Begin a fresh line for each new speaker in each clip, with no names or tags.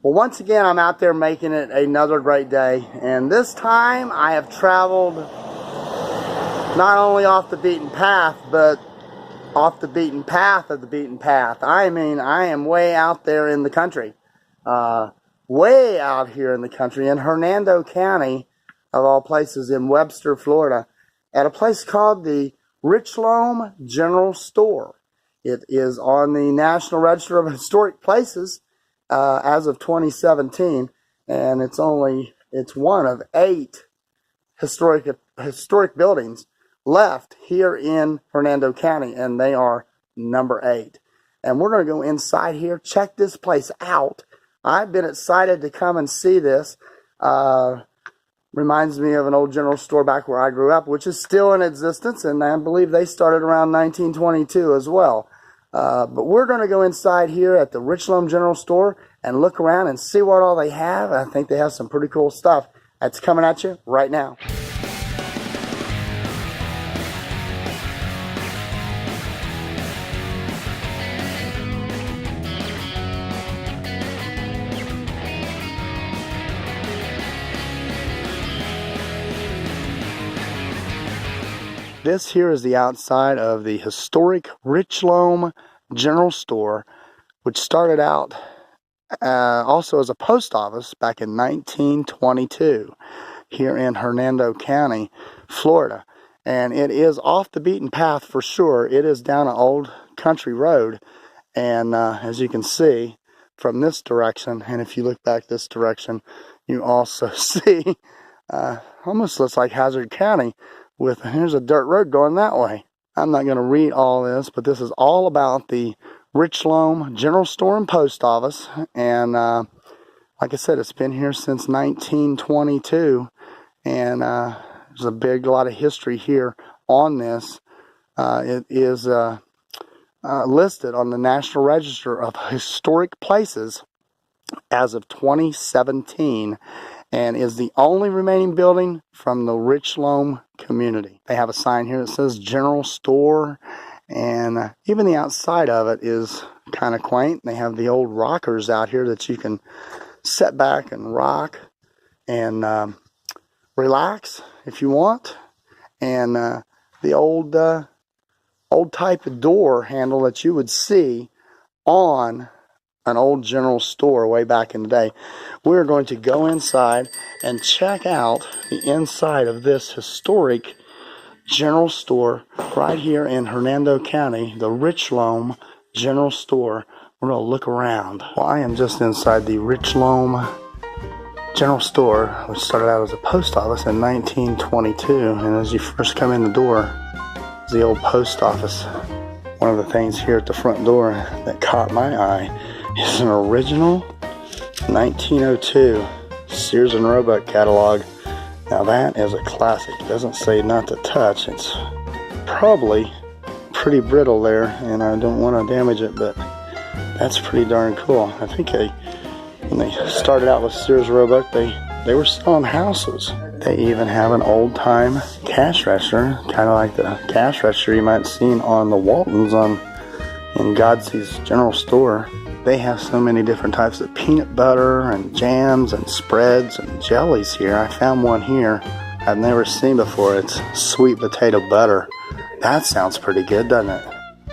Well, once again, I'm out there making it another great day, and this time I have traveled not only off the beaten path, but off the beaten path of the beaten path. I mean, I am way out there in the country, way out here in the country, in Hernando County, of all places, in Webster, Florida, at a place called the Richloam General Store. It is on the National Register of Historic Places as of 2017, and it's one of 8 historic buildings left here in Hernando County, and they are number 8. And we're going to go inside here, check this place out. I've been excited to come and see this. Reminds me of an old general store back where I grew up, which is still in existence, and I believe they started around 1922 as well. But we're going to go inside here at the Richloam General Store and look around and see what all they have. I think they have some pretty cool stuff that's coming at you right now. This here is the outside of the historic Richloam General Store, which started out also as a post office back in 1922 here in Hernando County, Florida. And it is off the beaten path for sure. It is down an old country road, and as you can see from this direction, and if you look back this direction, you also see almost looks like Hazard County. Here's a dirt road going that way. I'm not going to read all this, but this is all about the Richloam General Store and Post Office. And like I said, it's been here since 1922. And there's a lot of history here on this. It is listed on the National Register of Historic Places as of 2017. And is the only remaining building from the Richloam community. They have a sign here that says General Store, and even the outside of it is kind of quaint. They have the old rockers out here that you can sit back and rock and relax if you want. And the old type of door handle that you would see on an old general store way back in the day. We're going to go inside and check out the inside of this historic general store right here in Hernando County, the Richloam General Store. We're going to look around. Well, I am just inside the Richloam General Store, which started out as a post office in 1922, and as you first come in the door is the old post office. One of the things here at the front door that caught my eye is an original 1902 Sears and Roebuck catalog. Now that is a classic. It doesn't say not to touch. It's probably pretty brittle there, and I don't want to damage it, but that's pretty darn cool. I think when they started out with Sears Roebuck, they were selling houses. They even have an old-time cash register, kind of like the cash register you might have seen on the Waltons in Godsey's General Store. They have so many different types of peanut butter and jams and spreads and jellies here. I found one here I've never seen before. It's sweet potato butter. That sounds pretty good, doesn't it?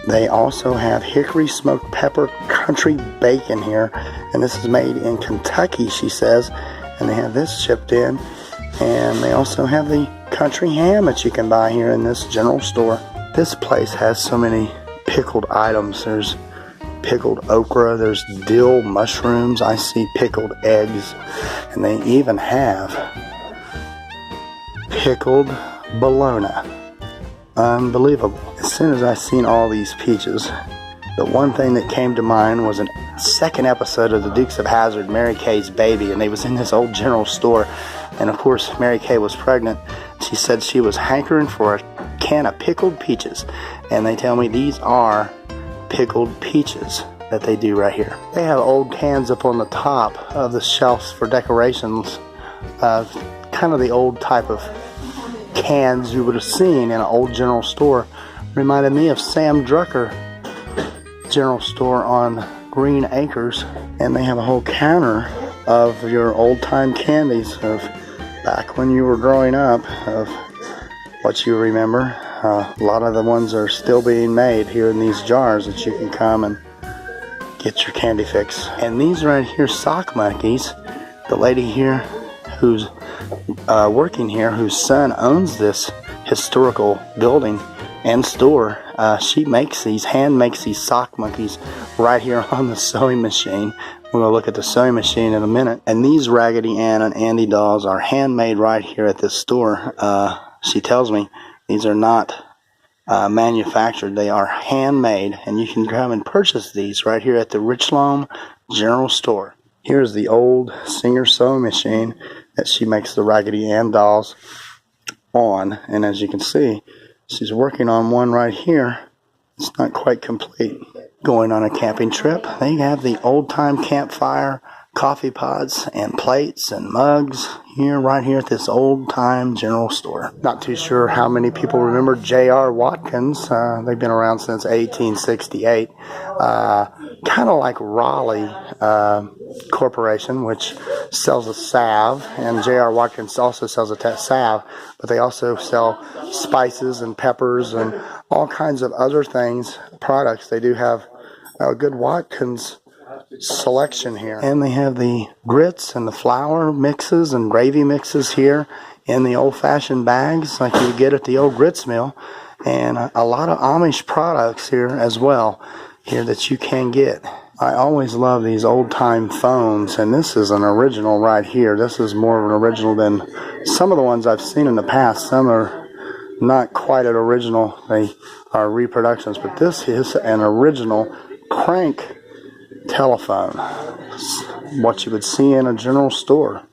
They also have hickory smoked pepper country bacon here, and this is made in Kentucky, she says, and they have this chipped in. And they also have the country ham that you can buy here in this general store. This place has so many pickled items. There's pickled okra, there's dill mushrooms, I see pickled eggs, and they even have pickled bologna. Unbelievable. As soon as I seen all these peaches, the one thing that came to mind was a second episode of the Dukes of Hazzard, Mary Kay's Baby, and they was in this old general store, and of course Mary Kay was pregnant. She said she was hankering for a can of pickled peaches, and they tell me these are pickled peaches that they do right here. They have old cans up on the top of the shelves for decorations, kind of the old type of cans you would have seen in an old general store. Reminded me of Sam Drucker General Store on green acres, and they have a whole counter of your old-time candies of back when you were growing up, of what you remember. A lot of the ones are still being made here in these jars that you can come and get your candy fix. And these right here, sock monkeys, the lady here who's working here, whose son owns this historical building and store, she makes these, hand makes these sock monkeys right here on the sewing machine. We're going to look at the sewing machine in a minute. And these Raggedy Ann and Andy dolls are handmade right here at this store. She tells me these are not manufactured. They are handmade, and you can come and purchase these right here at the Richloam General Store. Here's the old Singer sewing machine that she makes the Raggedy Ann dolls on. And as you can see, she's working on one right here. It's not quite complete. Going on a camping trip, they have the old-time campfire coffee pots and plates and mugs here, right here at this old-time general store. Not too sure how many people remember J.R. Watkins. They've been around since 1868. Kind of like Raleigh Corporation, which sells a salve, and J.R. Watkins also sells a salve, but they also sell spices and peppers and all kinds of other things, products. They do have a good Watkins selection here. And they have the grits and the flour mixes and gravy mixes here in the old-fashioned bags like you would get at the old grits mill, and a lot of Amish products here as well here that you can get. I always love these old-time phones, and this is an original right here. This is more of an original than some of the ones I've seen in the past. Some are not quite an original. They are reproductions, but this is an original crank telephone. It's what you would see in a general store.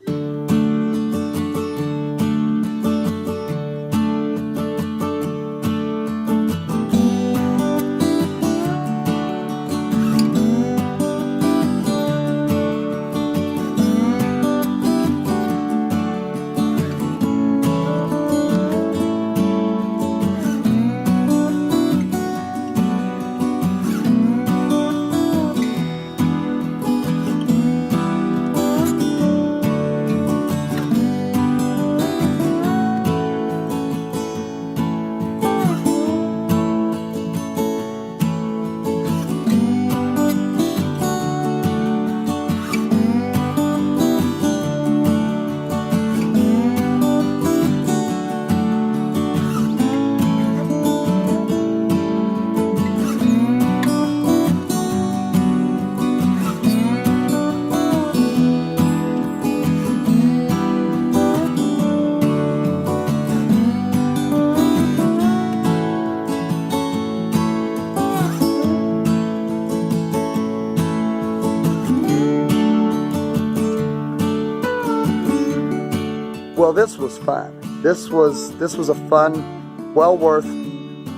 Well, this was fun. This was a fun, well worth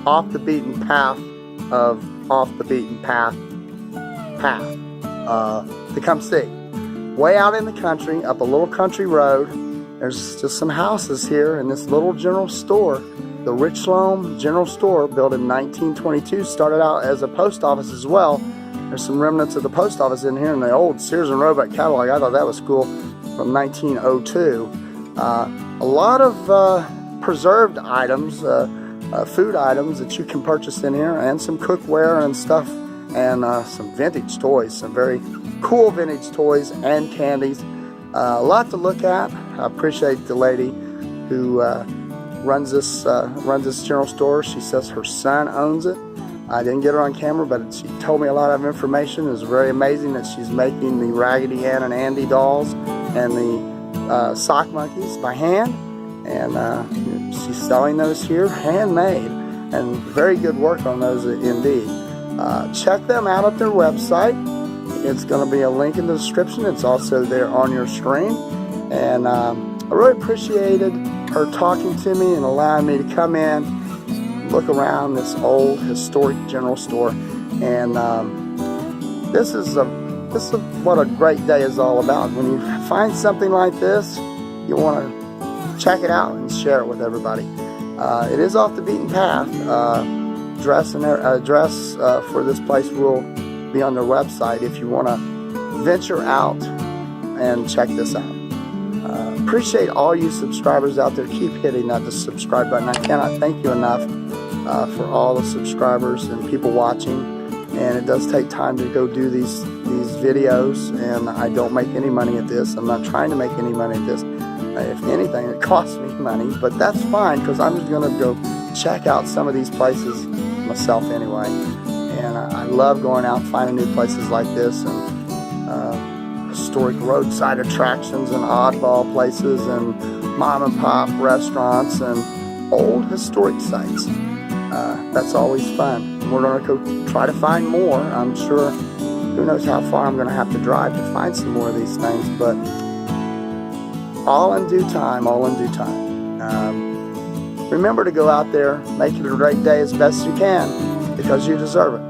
off the beaten path of off the beaten path to come see. Way out in the country, up a little country road. There's just some houses here in this little general store. The Richloam General Store, built in 1922, started out as a post office as well. There's some remnants of the post office in here in the old Sears and Roebuck catalog. I thought that was cool, from 1902. A lot of preserved items, food items that you can purchase in here, and some cookware and stuff, and some vintage toys, some very cool vintage toys and candies. A lot to look at. I appreciate the lady who runs this general store. She says her son owns it. I didn't get her on camera, but she told me a lot of information. It was very amazing that she's making the Raggedy Ann and Andy dolls and the sock monkeys by hand, and she's selling those here handmade, and very good work on those indeed. Check them out at their website. It's going to be a link in the description. It's also there on your screen, and I really appreciated her talking to me and allowing me to come in, look around this old historic general store. And this is what a great day is all about. When you find something like this, you want to check it out and share it with everybody. It is off the beaten path. Address for this place will be on their website if you want to venture out and check this out. Appreciate all you subscribers out there. Keep hitting that subscribe button. I cannot thank you enough for all the subscribers and people watching. And it does take time to go do these videos, and I don't make any money at this. I'm not trying to make any money at this. If anything, it costs me money, but that's fine because I'm just going to go check out some of these places myself anyway. And I love going out and finding new places like this, and historic roadside attractions and oddball places and mom and pop restaurants and old historic sites. That's always fun. And we're going to go try to find more. I'm sure, who knows how far I'm going to have to drive to find some more of these things, but all in due time, all in due time. Remember to go out there, make it a great day as best you can, because you deserve it.